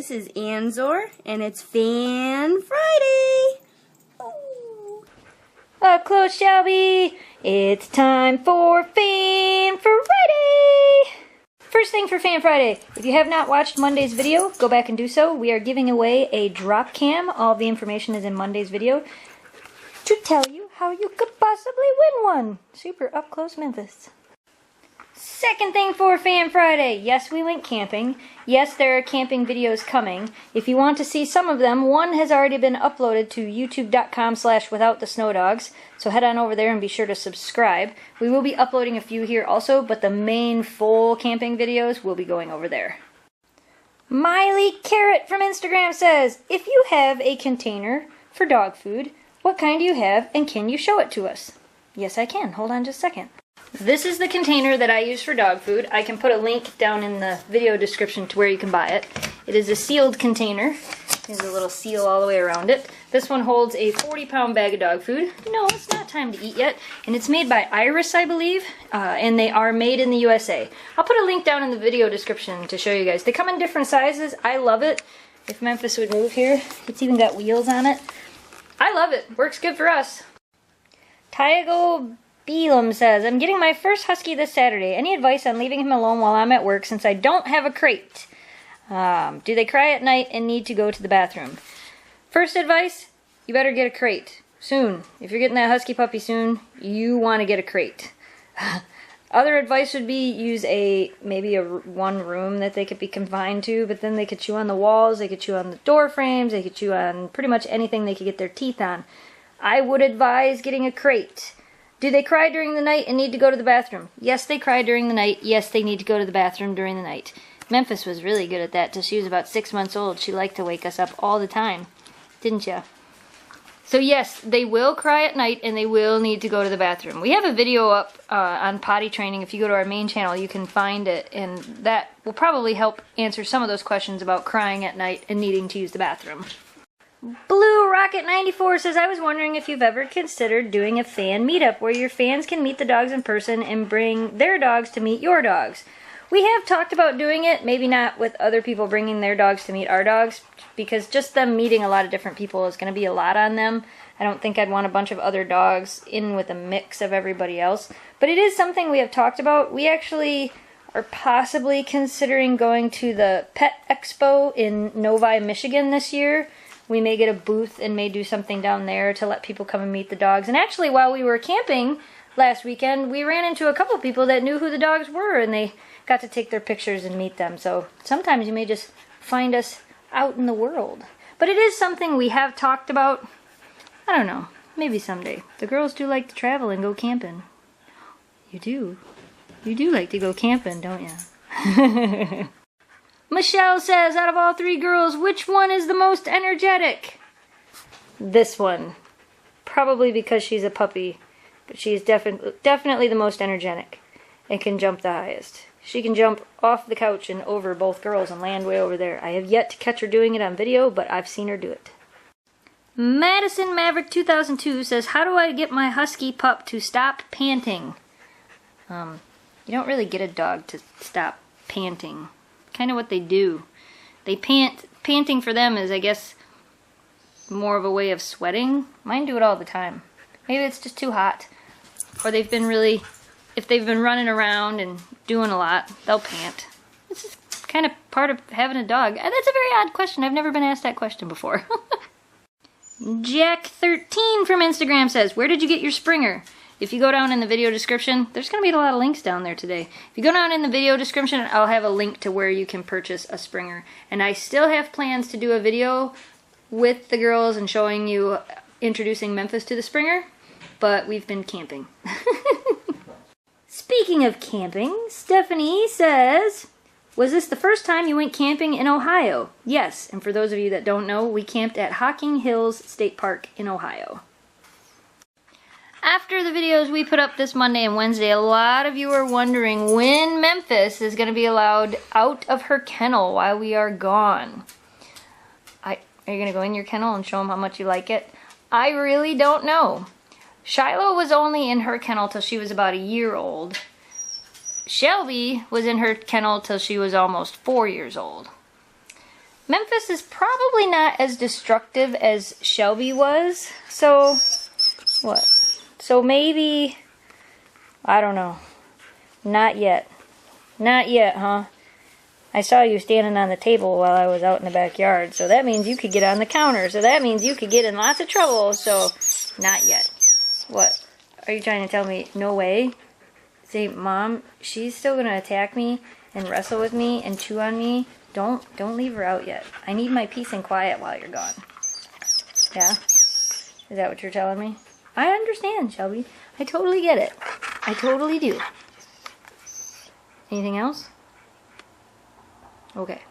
This is Anzor, and it's Fan Friday! Ooh. Up close, Shelby! It's time for Fan Friday! First thing for Fan Friday, if you have not watched Monday's video, go back and do so. We are giving away a drop cam. All the information is in Monday's video to tell you how you could possibly win one. Super up close Memphis. Second thing for Fan Friday. Yes, we went camping. Yes, there are camping videos coming. If you want to see some of them, one has already been uploaded to youtube.com/withoutthesnowdogs. So head on over there and be sure to subscribe. We will be uploading a few here also, but the main full camping videos will be going over there. Miley Carrot from Instagram says, if you have a container for dog food, what kind do you have and can you show it to us? Yes, I can. Hold on just a second. This is the container that I use for dog food. I can put a link down in the video description to where you can buy it. It is a sealed container. There's a little seal all the way around it. This one holds a 40-pound bag of dog food. No, it's not time to eat yet. And it's made by Iris, I believe. And they are made in the USA. I'll put a link down in the video description to show you guys. They come in different sizes. I love it. If Memphis would move here, it's even got wheels on it. I love it. Works good for us. Tyago Belam says, I'm getting my first Husky this Saturday. Any advice on leaving him alone while I'm at work since I don't have a crate? Do they cry at night and need to go to the bathroom? First advice, you better get a crate. Soon. If you're getting that Husky puppy soon, you want to get a crate. Other advice would be use maybe one room that they could be confined to, but then they could chew on the walls, they could chew on the door frames, they could chew on pretty much anything they could get their teeth on. I would advise getting a crate. Do they cry during the night and need to go to the bathroom? Yes, they cry during the night. Yes, they need to go to the bathroom during the night. Memphis was really good at that till she was about 6 months old. She liked to wake us up all the time. Didn't ya? So yes, they will cry at night and they will need to go to the bathroom. We have a video up on potty training. If you go to our main channel, you can find it. And that will probably help answer some of those questions about crying at night and needing to use the bathroom. Blue Rocket 94 says, I was wondering if you've ever considered doing a fan meetup where your fans can meet the dogs in person and bring their dogs to meet your dogs. We have talked about doing it, maybe not with other people bringing their dogs to meet our dogs, because just them meeting a lot of different people is going to be a lot on them. I don't think I'd want a bunch of other dogs in with a mix of everybody else. But it is something we have talked about. We actually are possibly considering going to the Pet Expo in Novi, Michigan this year. We may get a booth and may do something down there to let people come and meet the dogs. And actually, while we were camping last weekend, we ran into a couple of people that knew who the dogs were, and they got to take their pictures and meet them. So sometimes you may just find us out in the world. But it is something we have talked about. I don't know. Maybe someday. The girls do like to travel and go camping. You do. You do like to go camping, don't you? Michelle says, out of all three girls, which one is the most energetic? This one. Probably because she's a puppy. But she's definitely the most energetic. And can jump the highest. She can jump off the couch and over both girls and land way over there. I have yet to catch her doing it on video, but I've seen her do it. Madison Maverick 2002 says, how do I get my Husky pup to stop panting? You don't really get a dog to stop panting. Kind of what they do. They pant. Panting for them is, I guess, more of a way of sweating. Mine do it all the time. Maybe it's just too hot. Or they've been really, if they've been running around and doing a lot, they'll pant. This is kind of part of having a dog. And that's a very odd question. I've never been asked that question before. Jack13 from Instagram says, where did you get your Springer? If you go down in the video description, there's going to be a lot of links down there today. If you go down in the video description, I'll have a link to where you can purchase a Springer. And I still have plans to do a video with the girls and showing you, introducing Memphis to the Springer, but we've been camping. Speaking of camping, Stephanie says, was this the first time you went camping in Ohio? Yes, and for those of you that don't know, we camped at Hocking Hills State Park in Ohio. After the videos we put up this Monday and Wednesday, a lot of you are wondering when Memphis is going to be allowed out of her kennel while we are gone. Are you going to go in your kennel and show them how much you like it? I really don't know. Shiloh was only in her kennel till she was about a year old. Shelby was in her kennel till she was almost 4 years old. Memphis is probably not as destructive as Shelby was. So, what? So maybe, I don't know. Not yet. Not yet, huh? I saw you standing on the table while I was out in the backyard, so that means you could get on the counter, so that means you could get in lots of trouble, so not yet. What? Are you trying to tell me, no way? Say, Mom, she's still going to attack me and wrestle with me and chew on me? Don't leave her out yet. I need my peace and quiet while you're gone. Yeah? Is that what you're telling me? I understand, Shelby. I totally get it. I totally do. Anything else? Okay.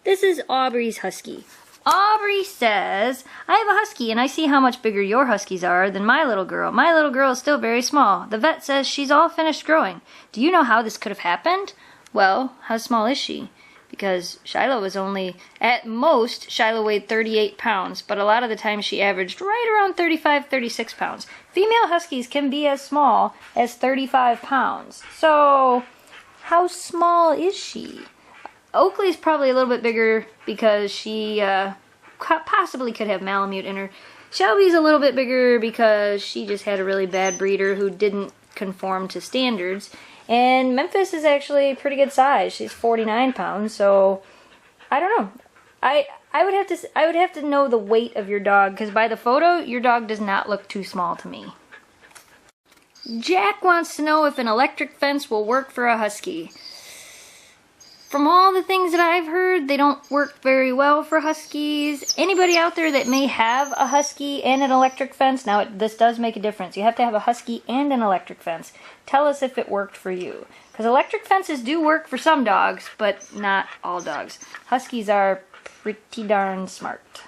This is Aubrey's Husky. Aubrey says, I have a Husky and I see how much bigger your Huskies are than my little girl. My little girl is still very small. The vet says she's all finished growing. Do you know how this could have happened? Well, how small is she? Because Shiloh was only, at most, Shiloh weighed 38 pounds, but a lot of the time she averaged right around 35, 36 pounds. Female Huskies can be as small as 35 pounds. So, how small is she? Oakley's probably a little bit bigger because she possibly could have Malamute in her. Shelby's a little bit bigger because she just had a really bad breeder who didn't conform to standards. And Memphis is actually a pretty good size. She's 49 pounds, so I don't know. I would have to know the weight of your dog, because by the photo, your dog does not look too small to me. Jack wants to know if an electric fence will work for a Husky. From all the things that I've heard, they don't work very well for Huskies. Anybody out there that may have a Husky and an electric fence, now this does make a difference. You have to have a Husky and an electric fence. Tell us if it worked for you. Because electric fences do work for some dogs, but not all dogs. Huskies are pretty darn smart.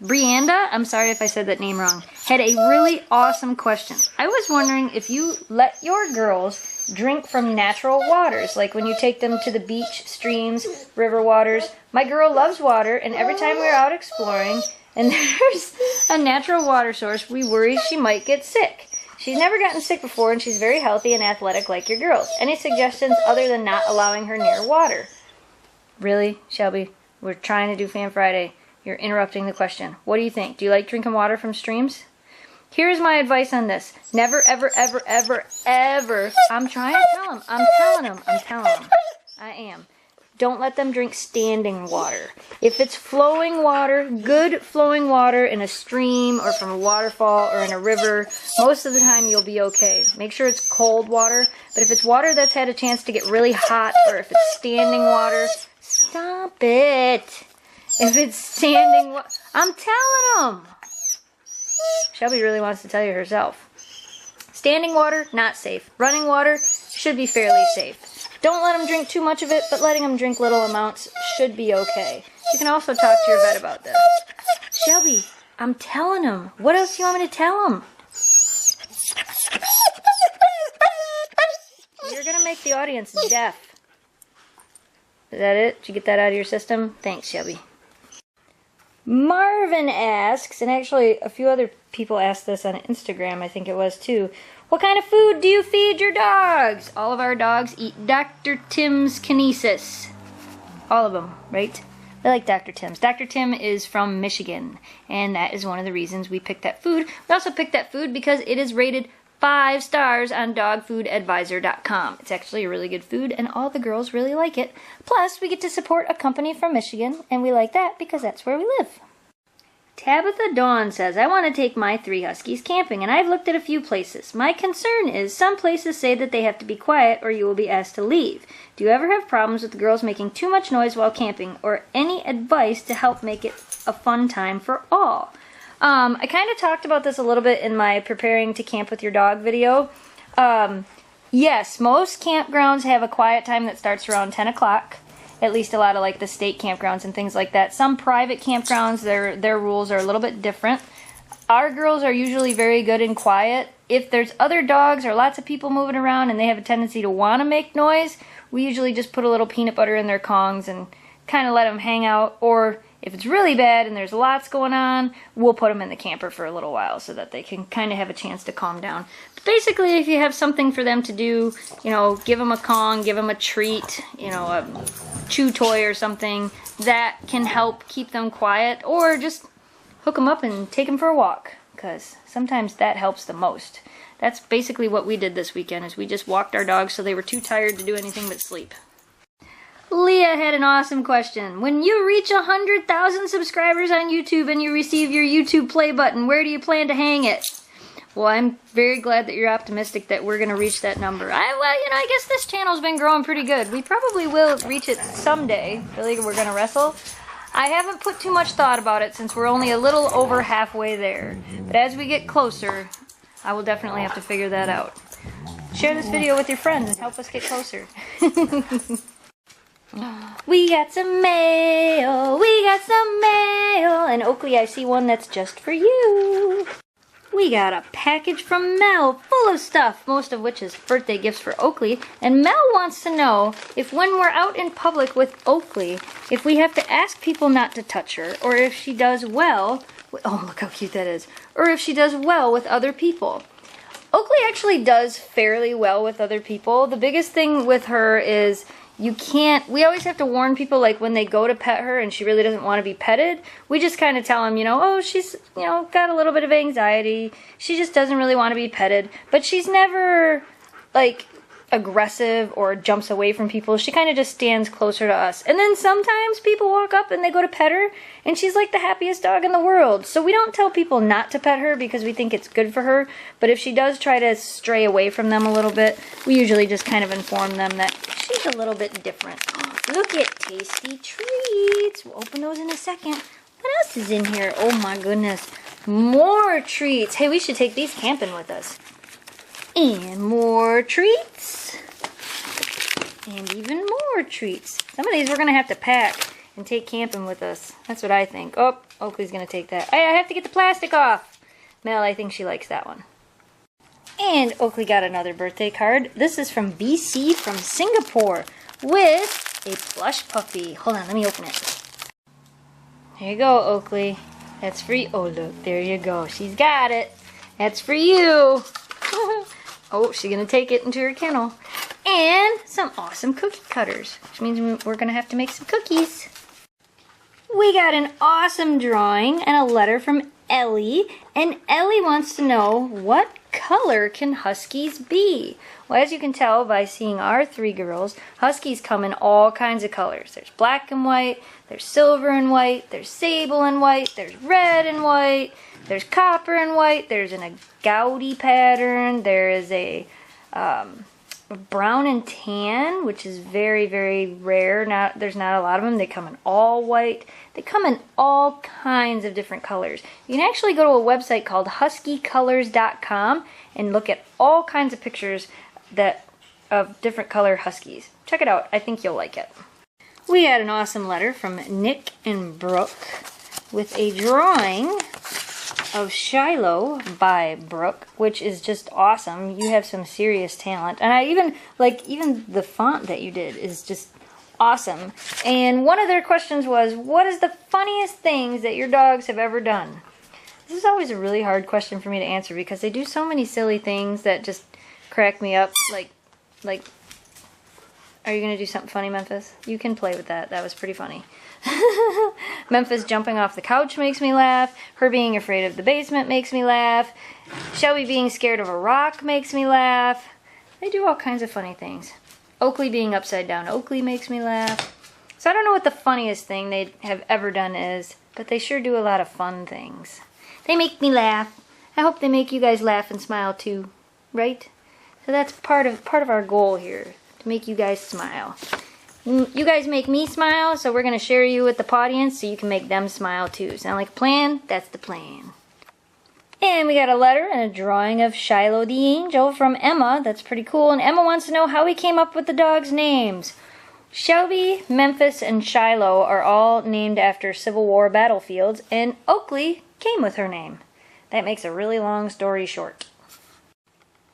Brianda, I'm sorry if I said that name wrong, had a really awesome question. I was wondering if you let your girls drink from natural waters, like when you take them to the beach, streams, river waters. My girl loves water, and every time we're out exploring and there's a natural water source, we worry she might get sick. She's never gotten sick before, and she's very healthy and athletic like your girls. Any suggestions other than not allowing her near water? Really, Shelby? We're trying to do Fan Friday. You're interrupting the question. What do you think? Do you like drinking water from streams? Here's my advice on this. Never, ever, ever, ever, ever. I'm trying to tell them. I'm telling them. I am. Don't let them drink standing water. If it's flowing water, good flowing water in a stream or from a waterfall or in a river, most of the time you'll be okay. Make sure it's cold water. But if it's water that's had a chance to get really hot, or if it's standing water, stop it. If it's standing water, I'm telling them. Shelby really wants to tell you herself. Standing water, not safe. Running water should be fairly safe. Don't let them drink too much of it, but letting them drink little amounts should be okay. You can also talk to your vet about this. Shelby, I'm telling them. What else do you want me to tell them? You're going to make the audience deaf. Is that it? Did you get that out of your system? Thanks, Shelby. Marvin asks, and actually a few other people asked this on Instagram, I think it was too, what kind of food do you feed your dogs? All of our dogs eat Dr. Tim's Kinesis. All of them, right? They like Dr. Tim's. Dr. Tim is from Michigan, and that is one of the reasons we picked that food. We also picked that food because it is rated 5 stars on dogfoodadvisor.com. It's actually a really good food, and all the girls really like it. Plus, we get to support a company from Michigan, and we like that because that's where we live. Tabitha Dawn says, I want to take my 3 Huskies camping, and I've looked at a few places. My concern is some places say that they have to be quiet or you will be asked to leave. Do you ever have problems with the girls making too much noise while camping, or any advice to help make it a fun time for all? I kind of talked about this a little bit in my preparing to camp with your dog video. Yes, most campgrounds have a quiet time that starts around 10 o'clock. At least a lot of like the state campgrounds and things like that. Some private campgrounds, their rules are a little bit different. Our girls are usually very good and quiet. If there's other dogs or lots of people moving around and they have a tendency to want to make noise, we usually just put a little peanut butter in their Kongs and kind of let them hang out. Or if it's really bad and there's lots going on, we'll put them in the camper for a little while so that they can kind of have a chance to calm down. But basically, if you have something for them to do, you know, give them a Kong, give them a treat, you know, chew toy or something that can help keep them quiet, or just hook them up and take them for a walk, because sometimes that helps the most. That's basically what we did this weekend, is we just walked our dogs so they were too tired to do anything but sleep. Leah had an awesome question. When you reach 100,000 subscribers on YouTube and you receive your YouTube play button, where do you plan to hang it? Well, I'm very glad that you're optimistic that we're going to reach that number. I guess this channel's been growing pretty good. We probably will reach it someday. Really, we're going to wrestle. I haven't put too much thought about it since we're only a little over halfway there. But as we get closer, I will definitely have to figure that out. Share this video with your friends and help us get closer. We got some mail, we got some mail. And Oakley, I see one that's just for you. We got a package from Mel full of stuff, most of which is birthday gifts for Oakley. And Mel wants to know if when we're out in public with Oakley, if we have to ask people not to touch her, or if she does well, oh look how cute that is, or if she does well with other people. Oakley actually does fairly well with other people. The biggest thing with her is we always have to warn people, like when they go to pet her and she really doesn't want to be petted, we just kind of tell them, oh, she's, got a little bit of anxiety. She just doesn't really want to be petted. But she's never, like, aggressive or jumps away from people. She kind of just stands closer to us. And then sometimes people walk up and they go to pet her and she's like the happiest dog in the world. So we don't tell people not to pet her because we think it's good for her. But if she does try to stray away from them a little bit, we usually just kind of inform them that she's a little bit different. Look at tasty treats. We'll open those in a second. What else is in here? Oh my goodness. More treats. Hey, we should take these camping with us. And more treats. And even more treats. Some of these we're going to have to pack and take camping with us. That's what I think. Oh, Oakley's going to take that. I have to get the plastic off. Mel, I think she likes that one. And Oakley got another birthday card. This is from BC from Singapore with a plush puppy. Hold on, let me open it. There you go, Oakley. That's for you. Oh, look, there you go. She's got it. That's for you. Oh, she's going to take it into her kennel. And some awesome cookie cutters, which means we're going to have to make some cookies. We got an awesome drawing and a letter from Ellie. And Ellie wants to know, what color can Huskies be? Well, as you can tell by seeing our three girls, Huskies come in all kinds of colors. There's black and white, there's silver and white, there's sable and white, there's red and white, there's copper and white, there's an agouti pattern, there is a brown and tan, which is very, very rare. There's not a lot of them. They come in all white. They come in all kinds of different colors. You can actually go to a website called huskycolors.com and look at all kinds of pictures of different color Huskies. Check it out. I think you'll like it. We had an awesome letter from Nick and Brooke with a drawing of Shiloh by Brooke, which is just awesome. You have some serious talent. And I even the font that you did is just awesome. And one of their questions was, what is the funniest things that your dogs have ever done? This is always a really hard question for me to answer because they do so many silly things that just crack me up. Like, are you going to do something funny, Memphis? You can play with that. That was pretty funny. Memphis jumping off the couch makes me laugh. Her being afraid of the basement makes me laugh. Shelby being scared of a rock makes me laugh. They do all kinds of funny things. Oakley being upside down Oakley makes me laugh. So I don't know what the funniest thing they have ever done is, but they sure do a lot of fun things. They make me laugh. I hope they make you guys laugh and smile too, right? So that's part of our goal here, to make you guys smile. You guys make me smile, so we're going to share you with the audience so you can make them smile too. Sound like a plan? That's the plan. And we got a letter and a drawing of Shiloh the Angel from Emma. That's pretty cool. And Emma wants to know how we came up with the dogs' names. Shelby, Memphis, and Shiloh are all named after Civil War battlefields, and Oakley came with her name. That makes a really long story short.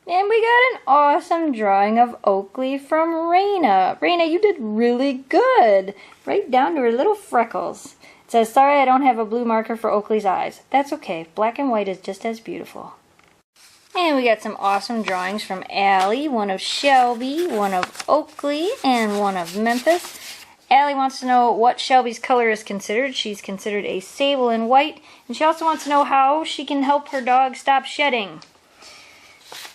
And we got an awesome drawing of Oakley from Raina. Raina, you did really good. Right down to her little freckles. It says, sorry I don't have a blue marker for Oakley's eyes. That's okay. Black and white is just as beautiful. And we got some awesome drawings from Allie. One of Shelby, one of Oakley, and one of Memphis. Allie wants to know what Shelby's color is considered. She's considered a sable and white. And she also wants to know how she can help her dog stop shedding.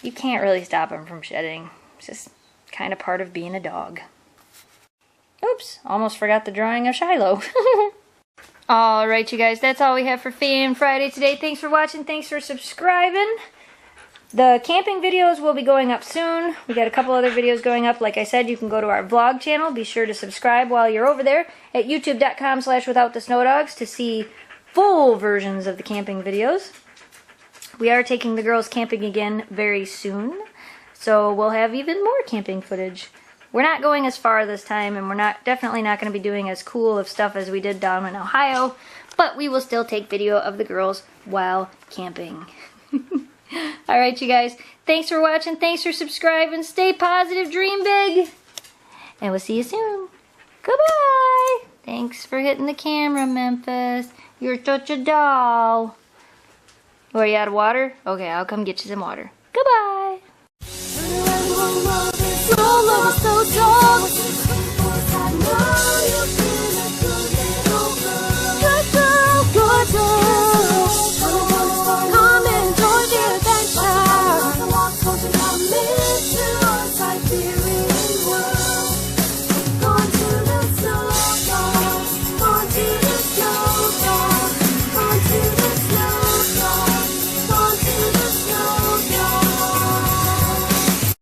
You can't really stop him from shedding. It's just kind of part of being a dog. Oops, almost forgot the drawing of Shiloh. Alright, you guys, that's all we have for Fan Friday today. Thanks for watching. Thanks for subscribing. The camping videos will be going up soon. We got a couple other videos going up. Like I said, you can go to our vlog channel. Be sure to subscribe while you're over there at youtube.com/withoutthesnowdogs to see full versions of the camping videos. We are taking the girls camping again very soon, so we'll have even more camping footage. We're not going as far this time, and we're definitely not going to be doing as cool of stuff as we did down in Ohio, but we will still take video of the girls while camping. Alright, you guys, thanks for watching, thanks for subscribing, stay positive, dream big, and we'll see you soon. Goodbye! Thanks for hitting the camera, Memphis. You're such a doll. Are you out of water? Okay, I'll come get you some water. Goodbye! So